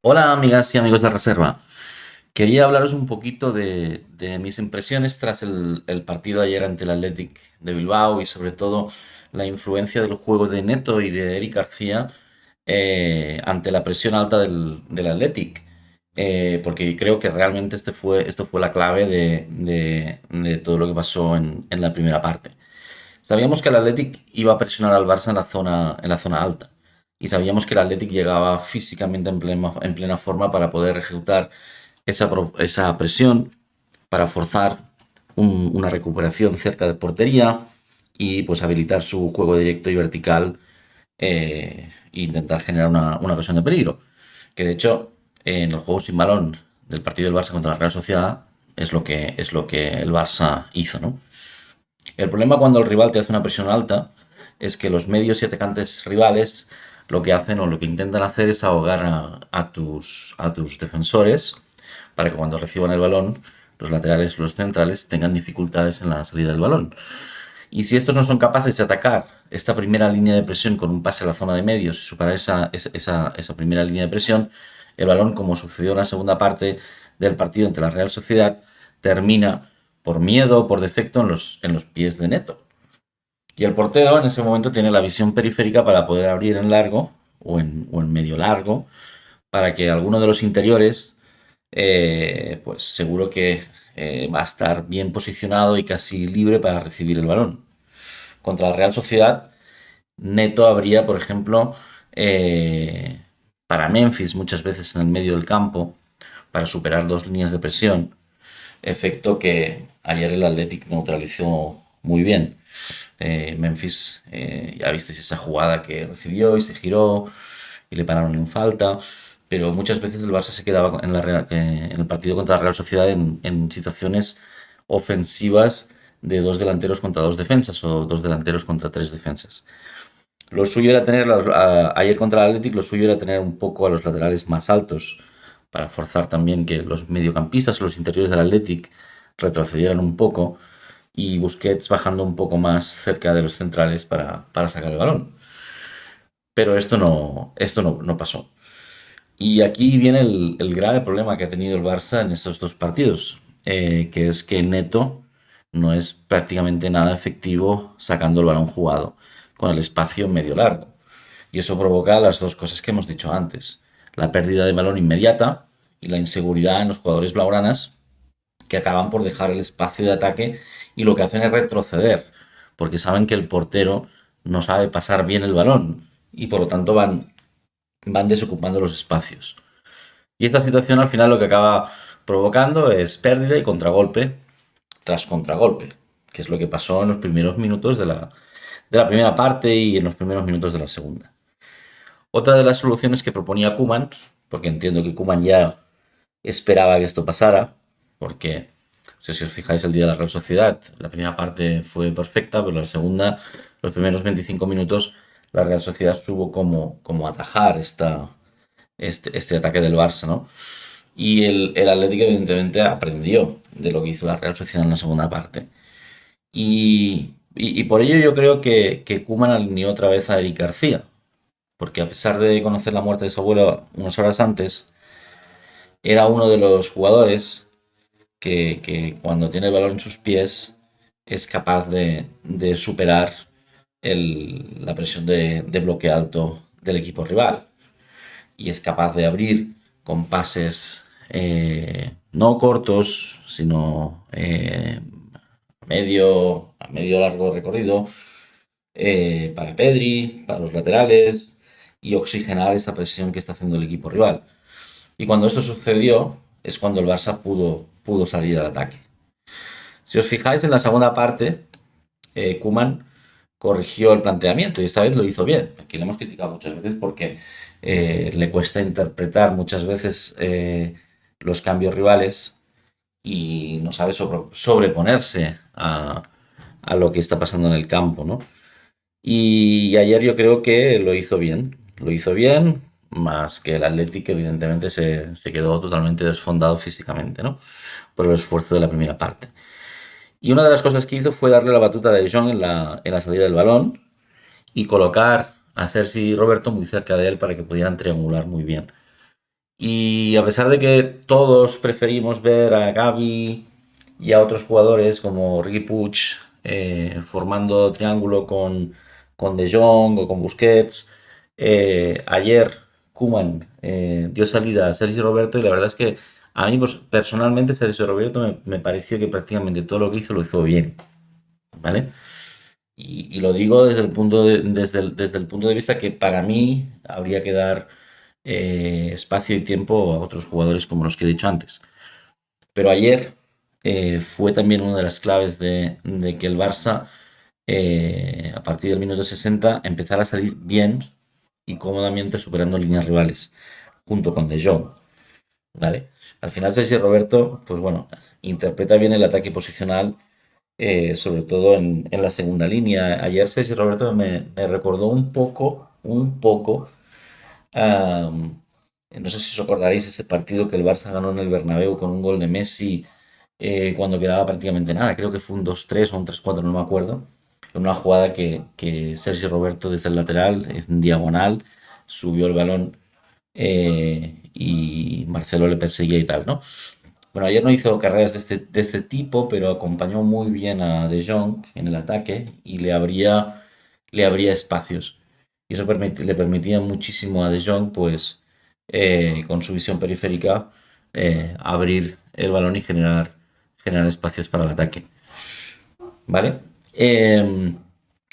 Hola amigas y amigos de Reserva. Quería hablaros un poquito de mis impresiones tras el partido de ayer ante el Athletic de Bilbao y sobre todo la influencia del juego de Neto y de Eric García ante la presión alta del Athletic. Porque creo que realmente esto fue la clave de todo lo que pasó en la primera parte. Sabíamos que el Athletic iba a presionar al Barça en la zona alta. Y sabíamos que el Athletic llegaba físicamente en plena forma para poder ejecutar esa presión, para forzar una recuperación cerca de portería y pues habilitar su juego directo y vertical e intentar generar una ocasión de peligro. Que de hecho, en el juego sin balón del partido del Barça contra la Real Sociedad es lo que el Barça hizo, ¿no? El problema cuando el rival te hace una presión alta es que los medios y atacantes rivales lo que hacen o lo que intentan hacer es ahogar a tus defensores para que cuando reciban el balón, los laterales, los centrales, tengan dificultades en la salida del balón. Y si estos no son capaces de atacar esta primera línea de presión con un pase a la zona de medios y superar esa primera línea de presión, el balón, como sucedió en la segunda parte del partido entre la Real Sociedad, termina por miedo o por defecto en los pies de Neto. Y el portero en ese momento tiene la visión periférica para poder abrir en largo o en medio largo para que alguno de los interiores, pues seguro que va a estar bien posicionado y casi libre para recibir el balón. Contra la Real Sociedad, Neto habría, por ejemplo, para Memphis muchas veces en el medio del campo, para superar dos líneas de presión, efecto que ayer el Athletic neutralizó muy bien. Memphis, ya visteis esa jugada que recibió y se giró y le pararon en falta, pero muchas veces el Barça se quedaba en el partido contra la Real Sociedad en situaciones ofensivas de dos delanteros contra dos defensas o dos delanteros contra tres defensas. Lo suyo era tener, ayer contra el Athletic, lo suyo era tener un poco a los laterales más altos para forzar también que los mediocampistas o los interiores del Athletic retrocedieran un poco y Busquets bajando un poco más cerca de los centrales para sacar el balón. Pero no pasó. Y aquí viene el grave problema que ha tenido el Barça en estos dos partidos, que es que Neto no es prácticamente nada efectivo sacando el balón jugado con el espacio medio largo. Y eso provoca las dos cosas que hemos dicho antes, la pérdida de balón inmediata y la inseguridad en los jugadores blaugranas que acaban por dejar el espacio de ataque y lo que hacen es retroceder, porque saben que el portero no sabe pasar bien el balón y por lo tanto van desocupando los espacios. Y esta situación al final lo que acaba provocando es pérdida y contragolpe tras contragolpe, que es lo que pasó en los primeros minutos de la primera parte y en los primeros minutos de la segunda. Otra de las soluciones que proponía Koeman, porque entiendo que Koeman ya esperaba que esto pasara, porque si os fijáis el día de la Real Sociedad, la primera parte fue perfecta, pero la segunda, los primeros 25 minutos, la Real Sociedad supo como atajar este ataque del Barça, ¿no? Y el Atlético evidentemente aprendió de lo que hizo la Real Sociedad en la segunda parte. Y por ello yo creo que Koeman alineó otra vez a Eric García, porque a pesar de conocer la muerte de su abuelo unas horas antes, era uno de los jugadores que cuando tiene el balón en sus pies es capaz de superar la presión de bloque alto del equipo rival y es capaz de abrir con pases no cortos, sino a medio largo recorrido para Pedri, para los laterales y oxigenar esa presión que está haciendo el equipo rival. Y cuando esto sucedió es cuando el Barça pudo salir al ataque. Si os fijáis en la segunda parte, Koeman corrigió el planteamiento y esta vez lo hizo bien. Aquí le hemos criticado muchas veces porque le cuesta interpretar muchas veces los cambios rivales y no sabe sobreponerse a lo que está pasando en el campo, ¿no? Y ayer yo creo que lo hizo bien, más que el Athletic evidentemente se quedó totalmente desfondado físicamente, ¿no? Por el esfuerzo de la primera parte. Y una de las cosas que hizo fue darle la batuta de Jong en la salida del balón y colocar a Sergi y Roberto muy cerca de él para que pudieran triangular muy bien. Y a pesar de que todos preferimos ver a Gavi y a otros jugadores como Riqui Puig formando triángulo con De Jong o con Busquets, ayer Koeman dio salida a Sergio Roberto y la verdad es que a mí pues, personalmente Sergio Roberto me pareció que prácticamente todo lo que hizo lo hizo bien, ¿vale? Y lo digo desde el desde el punto de vista que para mí habría que dar espacio y tiempo a otros jugadores como los que he dicho antes. Pero ayer fue también una de las claves de que el Barça, a partir del minuto 60, empezara a salir bien y cómodamente superando líneas rivales, junto con De Jong, ¿vale? Al final, Sergio Roberto, pues bueno, interpreta bien el ataque posicional, sobre todo en la segunda línea. Ayer Sergio Roberto me recordó un poco, no sé si os acordaréis ese partido que el Barça ganó en el Bernabéu con un gol de Messi cuando quedaba prácticamente nada. Creo que fue un 2-3 o un 3-4, no me acuerdo. En una jugada que Sergio Roberto desde el lateral, en diagonal, subió el balón y Marcelo le perseguía y tal, ¿no? Bueno, ayer no hizo carreras de este tipo, pero acompañó muy bien a De Jong en el ataque y le abría espacios. Y eso le permitía muchísimo a De Jong, pues, con su visión periférica, abrir el balón y generar espacios para el ataque. ¿Vale?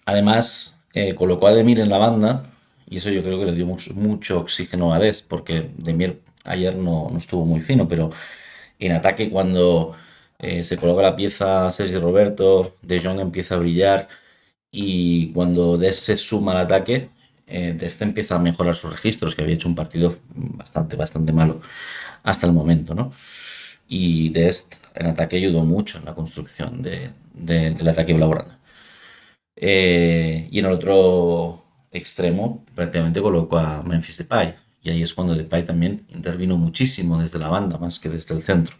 Además, colocó a Demir en la banda y eso yo creo que le dio mucho oxígeno a Des, porque Demir ayer no estuvo muy fino, pero en ataque cuando se coloca la pieza Sergio Roberto, De Jong empieza a brillar y cuando Des se suma al ataque, Dest empieza a mejorar sus registros, que había hecho un partido bastante malo hasta el momento, ¿no? Y Dest en ataque ayudó mucho en la construcción del ataque blaugrana. Y en el otro extremo prácticamente colocó a Memphis Depay. Y ahí es cuando Depay también intervino muchísimo desde la banda, más que desde el centro.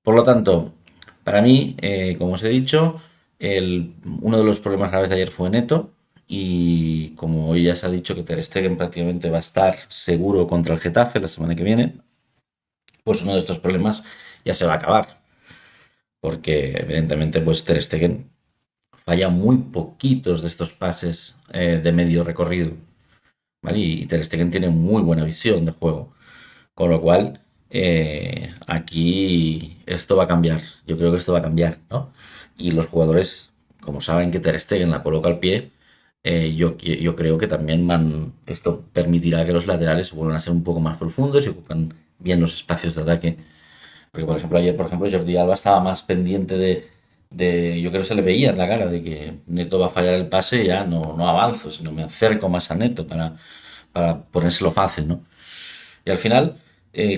Por lo tanto, para mí, como os he dicho, uno de los problemas graves de ayer fue Neto. Y como hoy ya se ha dicho que Ter Stegen prácticamente va a estar seguro contra el Getafe la semana que viene, pues uno de estos problemas ya se va a acabar. Porque evidentemente pues Ter Stegen falla muy poquitos de estos pases de medio recorrido, ¿vale? Y Ter Stegen tiene muy buena visión de juego, con lo cual aquí esto va a cambiar. Yo creo que esto va a cambiar, ¿no? Y los jugadores, como saben que Ter Stegen la coloca al pie, yo creo que también esto permitirá que los laterales vuelvan a ser un poco más profundos y ocupan bien los espacios de ataque. Porque, por ejemplo, ayer, por ejemplo, Jordi Alba estaba más pendiente yo creo que se le veía en la cara de que Neto va a fallar el pase y ya no avanzo, sino me acerco más a Neto para ponérselo fácil, ¿no? Y al final,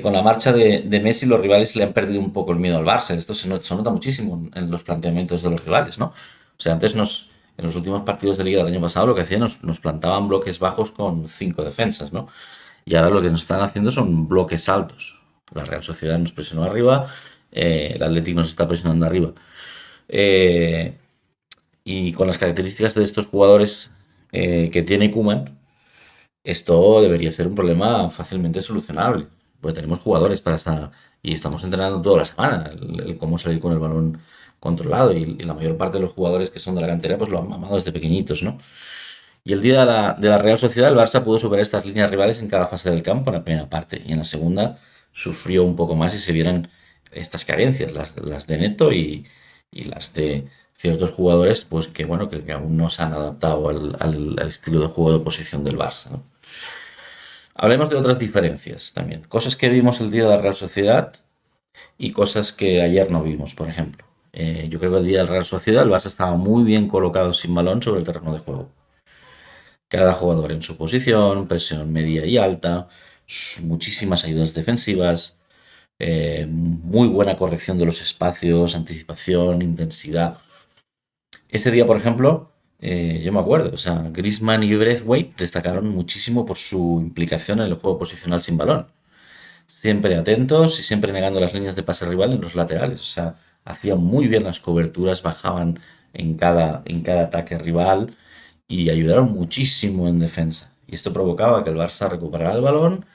con la marcha de Messi, los rivales le han perdido un poco el miedo al Barça. Esto se nota muchísimo en los planteamientos de los rivales, ¿no? O sea, en los últimos partidos de liga del año pasado, lo que hacían nos plantaban bloques bajos con 5 defensas, ¿no? Y ahora lo que nos están haciendo son bloques altos. La Real Sociedad nos presionó arriba, el Atlético nos está presionando arriba. Eh, y con las características de estos jugadores que tiene Kuman, esto debería ser un problema fácilmente solucionable. Porque tenemos jugadores para esa. Y estamos entrenando toda la semana el cómo salir con el balón controlado. Y la mayor parte de los jugadores que son de la cantera, pues lo han mamado desde pequeñitos, ¿no? Y el día de la Real Sociedad, el Barça pudo superar estas líneas rivales en cada fase del campo en la primera parte. Y en la segunda sufrió un poco más y se vieron estas carencias, las de Neto y las de ciertos jugadores, pues que bueno, que aún no se han adaptado al estilo de juego de posición del Barça, ¿no? Hablemos de otras diferencias también. Cosas que vimos el día de la Real Sociedad y cosas que ayer no vimos, por ejemplo. Yo creo que el día de la Real Sociedad el Barça estaba muy bien colocado sin balón sobre el terreno de juego. Cada jugador en su posición, presión media y alta, muchísimas ayudas defensivas, muy buena corrección de los espacios, anticipación, intensidad. Ese día, por ejemplo, yo me acuerdo, o sea, Griezmann y Braithwaite destacaron muchísimo por su implicación en el juego posicional sin balón. Siempre atentos y siempre negando las líneas de pase rival en los laterales. O sea, hacían muy bien las coberturas, bajaban en cada ataque rival y ayudaron muchísimo en defensa. y esto provocaba que el Barça recuperara el balón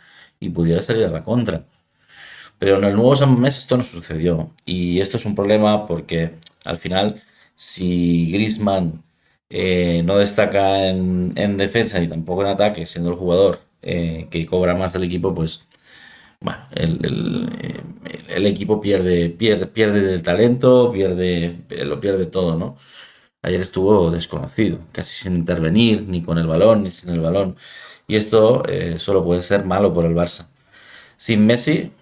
y pudiera salir a la contra. Pero en el nuevo San Mamés esto no sucedió. Y esto es un problema porque al final, si Griezmann no destaca en defensa y tampoco en ataque, siendo el jugador que cobra más del equipo, pues bueno, el equipo pierde del talento, lo pierde todo, ¿no? Ayer estuvo desconocido, casi sin intervenir, ni con el balón, ni sin el balón. Y esto solo puede ser malo por el Barça. Sin Messi,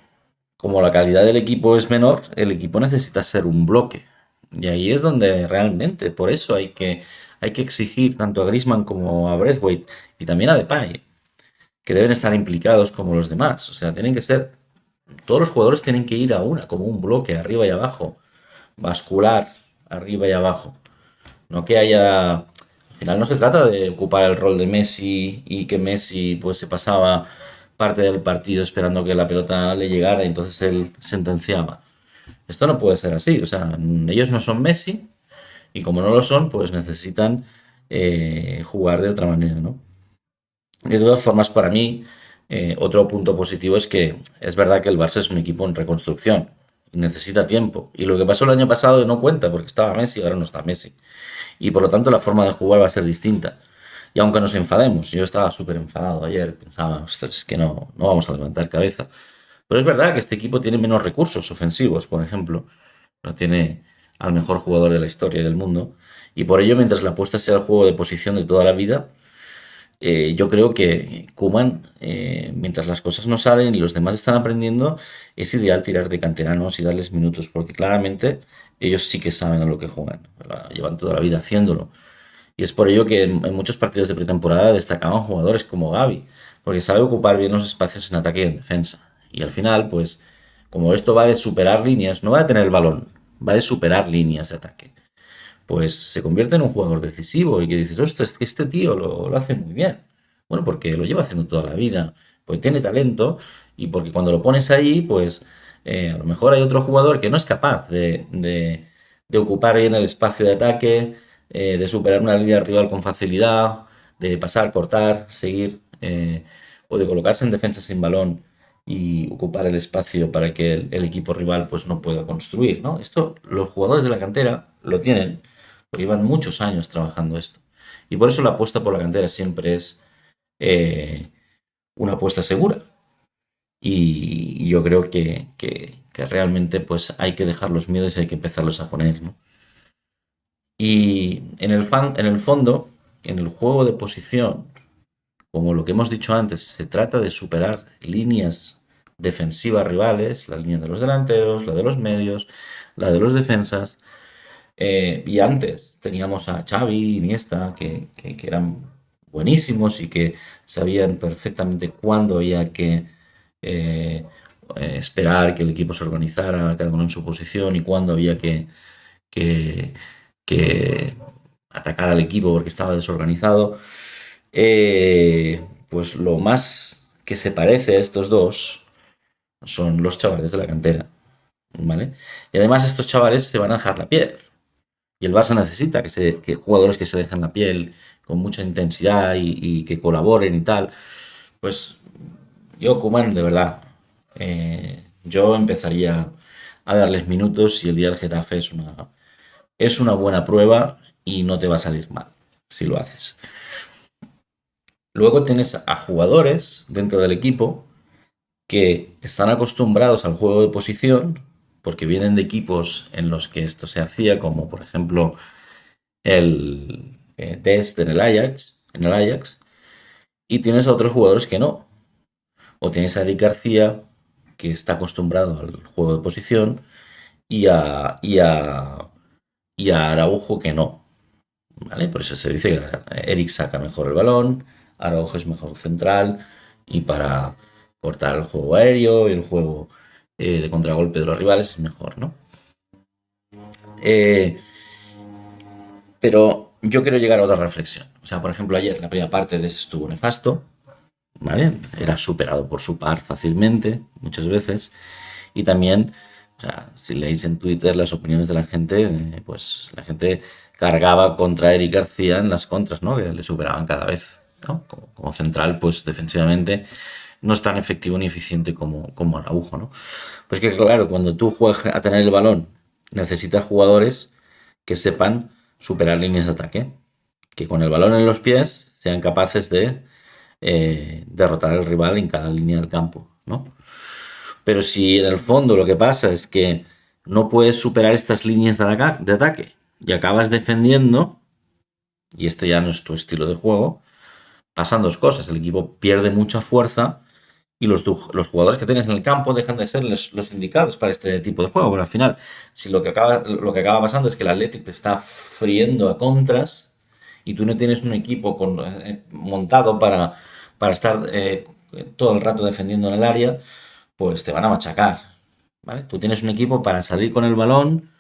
como la calidad del equipo es menor, el equipo necesita ser un bloque. Y ahí es donde realmente, por eso hay que exigir tanto a Griezmann como a Braithwaite y también a Depay, que deben estar implicados como los demás. O sea, tienen que ser, todos los jugadores tienen que ir a una, como un bloque, arriba y abajo, bascular, arriba y abajo. No que haya, al final no se trata de ocupar el rol de Messi y que Messi pues se pasaba parte del partido esperando que la pelota le llegara y entonces él sentenciaba. Esto no puede ser así, o sea, ellos no son Messi y como no lo son, pues necesitan jugar de otra manera, ¿no? De todas formas, para mí, otro punto positivo es que es verdad que el Barça es un equipo en reconstrucción y necesita tiempo. Y lo que pasó el año pasado no cuenta porque estaba Messi y ahora no está Messi. Y por lo tanto la forma de jugar va a ser distinta. Y aunque nos enfademos, yo estaba súper enfadado ayer, pensaba, ostras, es que no vamos a levantar cabeza. Pero es verdad que este equipo tiene menos recursos ofensivos, por ejemplo. No tiene al mejor jugador de la historia del mundo. Y por ello, mientras la apuesta sea el juego de posición de toda la vida, yo creo que Koeman, mientras las cosas no salen y los demás están aprendiendo, es ideal tirar de canteranos y darles minutos, porque claramente ellos sí que saben a lo que juegan. Llevan toda la vida haciéndolo. Y es por ello que en muchos partidos de pretemporada destacaban jugadores como Gavi, porque sabe ocupar bien los espacios en ataque y en defensa. Y al final, pues, como esto va de superar líneas, no va de tener el balón, va de superar líneas de ataque. Pues se convierte en un jugador decisivo y que dices, ostras, es que este tío lo hace muy bien. Bueno, porque lo lleva haciendo toda la vida, pues tiene talento y porque cuando lo pones ahí, pues a lo mejor hay otro jugador que no es capaz de ocupar bien el espacio de ataque, de superar una línea rival con facilidad, de pasar, cortar, seguir, o de colocarse en defensa sin balón y ocupar el espacio para que el equipo rival pues no pueda construir, ¿no? Esto los jugadores de la cantera lo tienen, porque llevan muchos años trabajando esto. Y por eso la apuesta por la cantera siempre es eh, una apuesta segura. Y yo creo que realmente pues hay que dejar los miedos y hay que empezarlos a poner, ¿no? Y en el fondo, en el juego de posición, como lo que hemos dicho antes, se trata de superar líneas defensivas rivales, la línea de los delanteros, la de los medios, la de los defensas. Y antes teníamos a Xavi, Iniesta, que eran buenísimos y que sabían perfectamente cuándo había que eh, esperar que el equipo se organizara, cada uno en su posición, y cuándo había que, que atacar al equipo porque estaba desorganizado. Pues lo más que se parece a estos dos son los chavales de la cantera, ¿vale? Y además estos chavales se van a dejar la piel. Y el Barça necesita que jugadores que se dejen la piel con mucha intensidad y que colaboren y tal. Pues yo, Koeman, de verdad, yo empezaría a darles minutos y el día del Getafe es una buena prueba y no te va a salir mal si lo haces. Luego tienes a jugadores dentro del equipo que están acostumbrados al juego de posición porque vienen de equipos en los que esto se hacía, como por ejemplo el Dest en el Ajax, y tienes a otros jugadores que no. O tienes a Eric García, que está acostumbrado al juego de posición, y y a Araujo que no. ¿Vale? Por eso se dice que Eric saca mejor el balón, Araujo es mejor central, y para cortar el juego aéreo y el juego de contragolpe de los rivales es mejor, ¿no? Eh, pero yo quiero llegar a otra reflexión. O sea, por ejemplo, ayer la primera parte de estuvo nefasto, ¿vale? Era superado por su par fácilmente, muchas veces. Y también, o sea, si leéis en Twitter las opiniones de la gente, pues la gente cargaba contra Eric García en las contras, ¿no? Que le superaban cada vez. ¿no? Como central, pues defensivamente no es tan efectivo ni eficiente como Araujo, ¿no? Pues que claro, cuando tú juegas a tener el balón, necesitas jugadores que sepan superar líneas de ataque, que con el balón en los pies sean capaces de derrotar al rival en cada línea del campo, ¿no? Pero si en el fondo lo que pasa es que no puedes superar estas líneas de ataque y acabas defendiendo, y este ya no es tu estilo de juego, pasan dos cosas. El equipo pierde mucha fuerza y los jugadores que tienes en el campo dejan de ser los indicados para este tipo de juego. Pero al final, si lo que acaba pasando es que el Athletic te está friendo a contras y tú no tienes un equipo montado para estar todo el rato defendiendo en el área, pues te van a machacar. ¿Vale? Tú tienes un equipo para salir con el balón,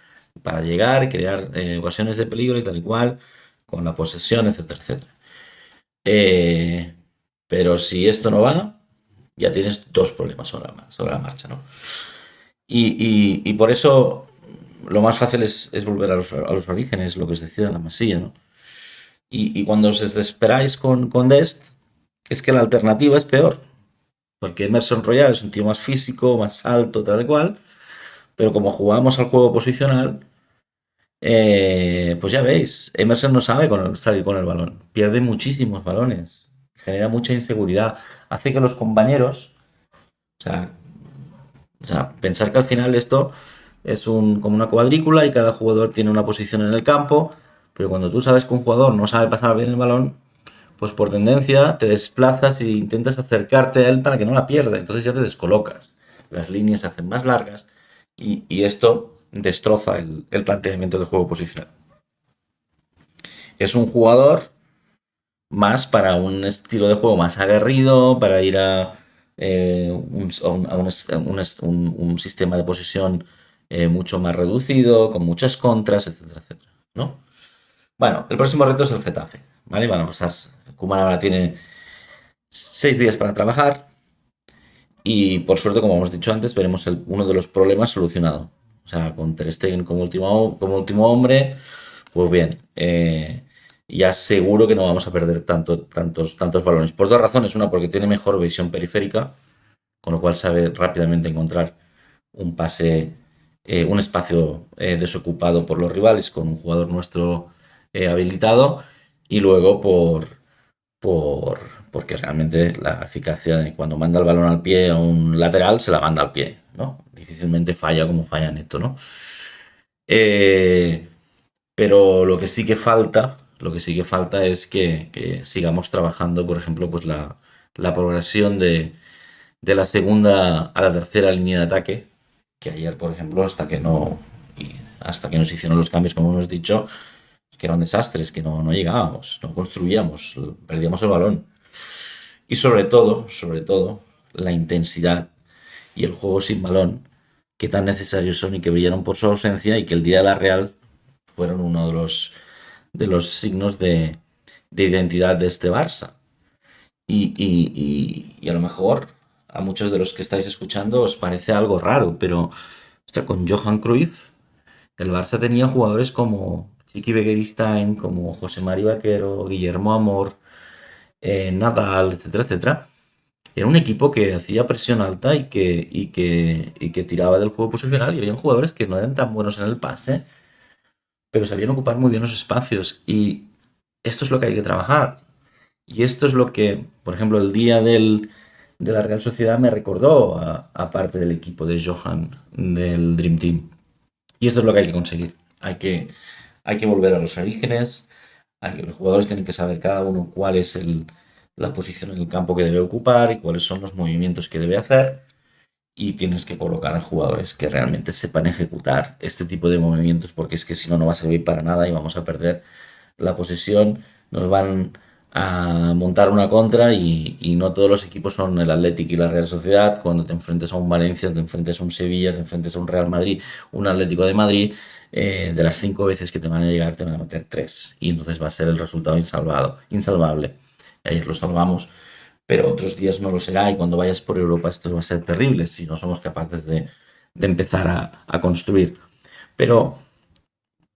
para llegar, crear ocasiones de peligro y tal y cual, con la posesión, etcétera, etcétera. Eh, pero si esto no va, ya tienes dos problemas sobre la marcha, ¿no? Y por eso lo más fácil es volver a los orígenes, lo que os decía de la Masía, ¿no? Y cuando os desesperáis con Dest, es que la alternativa es peor, porque Emerson Royal es un tío más físico, más alto, tal y cual, pero como jugamos al juego posicional, pues ya veis, Emerson no sabe salir con el balón, pierde muchísimos balones, genera mucha inseguridad, hace que los compañeros, o sea, pensar que al final esto es como una cuadrícula y cada jugador tiene una posición en el campo, pero cuando tú sabes que un jugador no sabe pasar bien el balón, pues por tendencia te desplazas e intentas acercarte a él para que no la pierda, entonces ya te descolocas, las líneas se hacen más largas y esto destroza el planteamiento de juego posicional. Es un jugador más para un estilo de juego más aguerrido, para ir a un sistema de posesión mucho más reducido, con muchas contras, etcétera, etcétera, ¿no? Bueno, el próximo reto es el Getafe, ¿vale? Van a pasar. Koeman ahora tiene 6 días para trabajar y por suerte, como hemos dicho antes, veremos uno de los problemas solucionado. O sea, con Ter Stegen como último hombre, pues bien, ya seguro que no vamos a perder tantos balones. Por dos razones. Una, porque tiene mejor visión periférica, con lo cual sabe rápidamente encontrar un pase, un espacio desocupado por los rivales con un jugador nuestro habilitado. Y luego por, porque realmente la eficacia de cuando manda el balón al pie a un lateral, se la manda al pie, ¿no? Difícilmente falla como falla Neto, ¿no? Eh, pero lo que sí que falta es que sigamos trabajando, por ejemplo, pues la progresión de la segunda a la tercera línea de ataque, que ayer, por ejemplo, hasta que nos hicieron los cambios, como hemos dicho, que eran desastres, que no llegábamos, no construíamos, perdíamos el balón. Y sobre todo, la intensidad y el juego sin balón, que tan necesarios son y que brillaron por su ausencia y que el día de la Real fueron uno de los signos de identidad de este Barça. Y a lo mejor a muchos de los que estáis escuchando os parece algo raro, pero hostia, con Johan Cruyff el Barça tenía jugadores como Chiqui Begiristain, como José María Vaquero, Guillermo Amor, Nadal, etcétera, etcétera. Era un equipo que hacía presión alta y que tiraba del juego posicional y había jugadores que no eran tan buenos en el pase, pero sabían ocupar muy bien los espacios. Y esto es lo que hay que trabajar. Y esto es lo que, por ejemplo, el día de la Real Sociedad me recordó a parte del equipo de Johan, del Dream Team. Y esto es lo que hay que conseguir. Hay que volver a los orígenes. Los jugadores tienen que saber cada uno cuál es la posición en el campo que debe ocupar y cuáles son los movimientos que debe hacer. Y tienes que colocar a jugadores que realmente sepan ejecutar este tipo de movimientos, porque es que si no, no va a servir para nada y vamos a perder la posesión. Nos van a montar una contra y no todos los equipos son el Athletic y la Real Sociedad. Cuando te enfrentes a un Valencia, te enfrentes a un Sevilla, te enfrentes a un Real Madrid, un Atlético de Madrid, de las 5 veces que te van a llegar, te van a meter 3. Y entonces va a ser el resultado insalvable. Ayer lo salvamos, pero otros días no lo será. Y cuando vayas por Europa, esto va a ser terrible si no somos capaces de empezar a construir. Pero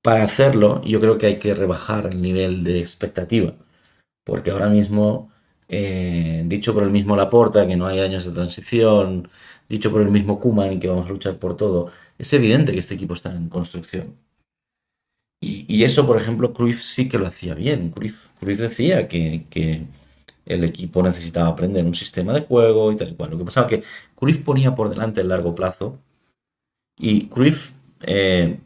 para hacerlo, yo creo que hay que rebajar el nivel de expectativa, porque ahora mismo dicho por el mismo Laporta que no hay años de transición, dicho por el mismo Koeman que vamos a luchar por todo, es evidente que este equipo está en construcción. Y eso, por ejemplo, Cruyff sí que lo hacía bien. Cruyff decía que el equipo necesitaba aprender un sistema de juego y tal y cual. Lo que pasaba que Cruyff ponía por delante el largo plazo y Cruyff, eh,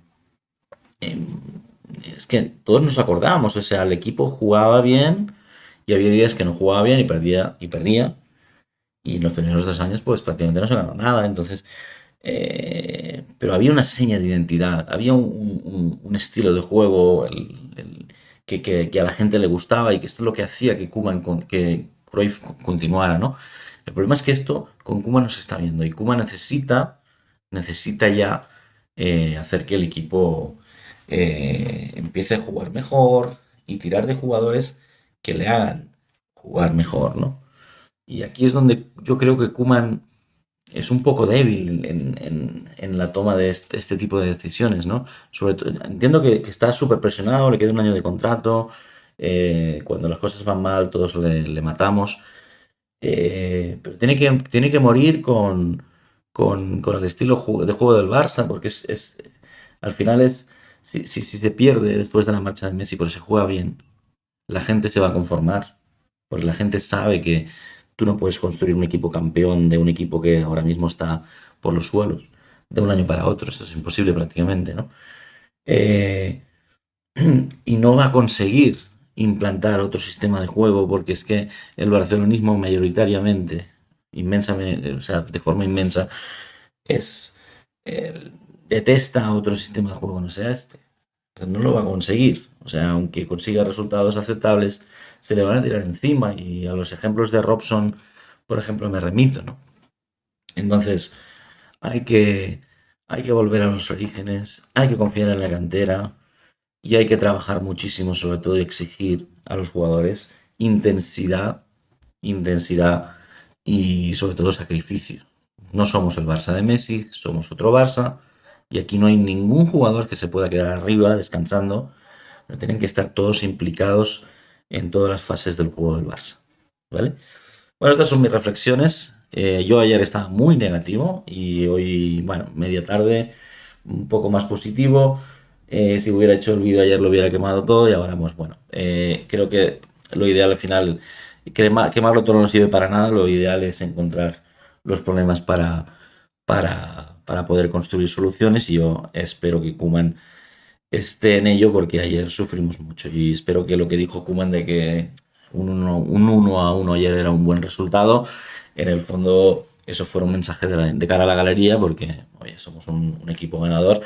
es que todos nos acordamos, o sea, el equipo jugaba bien y había días que no jugaba bien y perdía. Y en los primeros 2 años, pues prácticamente no se ganó nada. Entonces, pero había una seña de identidad, había un estilo de juego que a la gente le gustaba y que esto es lo que hacía que que Cruyff continuara, ¿no? El problema es que esto con Koeman no se está viendo y Koeman necesita ya hacer que el equipo empiece a jugar mejor y tirar de jugadores que le hagan jugar mejor, ¿no? Y aquí es donde yo creo que Koeman es un poco débil en la toma de este tipo de decisiones, ¿no? Sobre todo, entiendo que está súper presionado, le queda un año de contrato, cuando las cosas van mal todos le matamos, pero tiene que morir con el estilo de juego del Barça, porque al final si se pierde después de la marcha de Messi, pero se juega bien, la gente se va a conformar, porque la gente sabe que tú no puedes construir un equipo campeón de un equipo que ahora mismo está por los suelos de un año para otro, eso es imposible prácticamente, ¿no? Eh, y no va a conseguir implantar otro sistema de juego porque es que el barcelonismo mayoritariamente, inmensamente, o sea, de forma inmensa, es eh, detesta otro sistema de juego, no sea este. Entonces no lo va a conseguir. O sea, aunque consiga resultados aceptables, se le van a tirar encima. Y a los ejemplos de Robson, por ejemplo, me remito, ¿no? Entonces, hay que, hay que volver a los orígenes, hay que confiar en la cantera y hay que trabajar muchísimo, sobre todo, y exigir a los jugadores intensidad, intensidad y sobre todo sacrificio. No somos el Barça de Messi, somos otro Barça y aquí no hay ningún jugador que se pueda quedar arriba descansando. No tienen que estar todos implicados en todas las fases del juego del Barça. ¿Vale? Bueno, estas son mis reflexiones. Yo ayer estaba muy negativo y hoy, bueno, media tarde, un poco más positivo. Si hubiera hecho el vídeo ayer lo hubiera quemado todo y ahora, pues bueno, creo que lo ideal al final, quemarlo todo no sirve para nada, lo ideal es encontrar los problemas para poder construir soluciones y yo espero que Koeman esté en ello porque ayer sufrimos mucho y espero que lo que dijo Koeman de que un 1-1 ayer era un buen resultado, en el fondo eso fuera un mensaje de cara a la galería porque, oye, somos un equipo ganador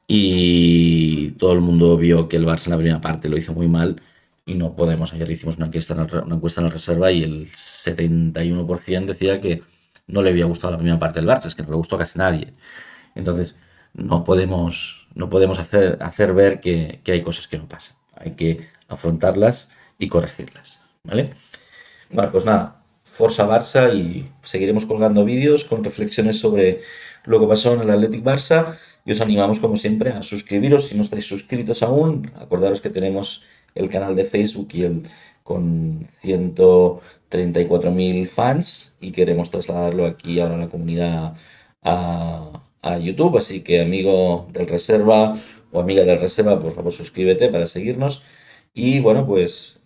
y todo el mundo vio que el Barça en la primera parte lo hizo muy mal y no podemos. Ayer hicimos una encuesta en la reserva y el 71% decía que no le había gustado la primera parte del Barça, es que no le gustó a casi nadie. Entonces, no podemos hacer ver que hay cosas que no pasan. Hay que afrontarlas y corregirlas. ¿Vale? Bueno, pues nada, Forza Barça y seguiremos colgando vídeos con reflexiones sobre lo que pasó en el Athletic Barça y os animamos como siempre a suscribiros si no estáis suscritos aún. Acordaros que tenemos el canal de Facebook con 134.000 fans y queremos trasladarlo aquí ahora a la comunidad a YouTube, así que amigo del Reserva o amiga del Reserva, por favor suscríbete para seguirnos y bueno, pues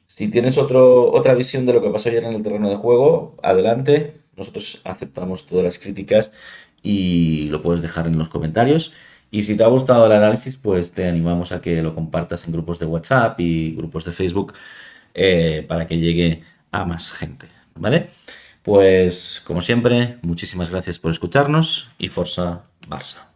si tienes otra visión de lo que pasó ayer en el terreno de juego, adelante. Nosotros aceptamos todas las críticas y lo puedes dejar en los comentarios. Y si te ha gustado el análisis, pues te animamos a que lo compartas en grupos de WhatsApp y grupos de Facebook para que llegue a más gente. ¿Vale? Pues como siempre, muchísimas gracias por escucharnos y Forza Barça.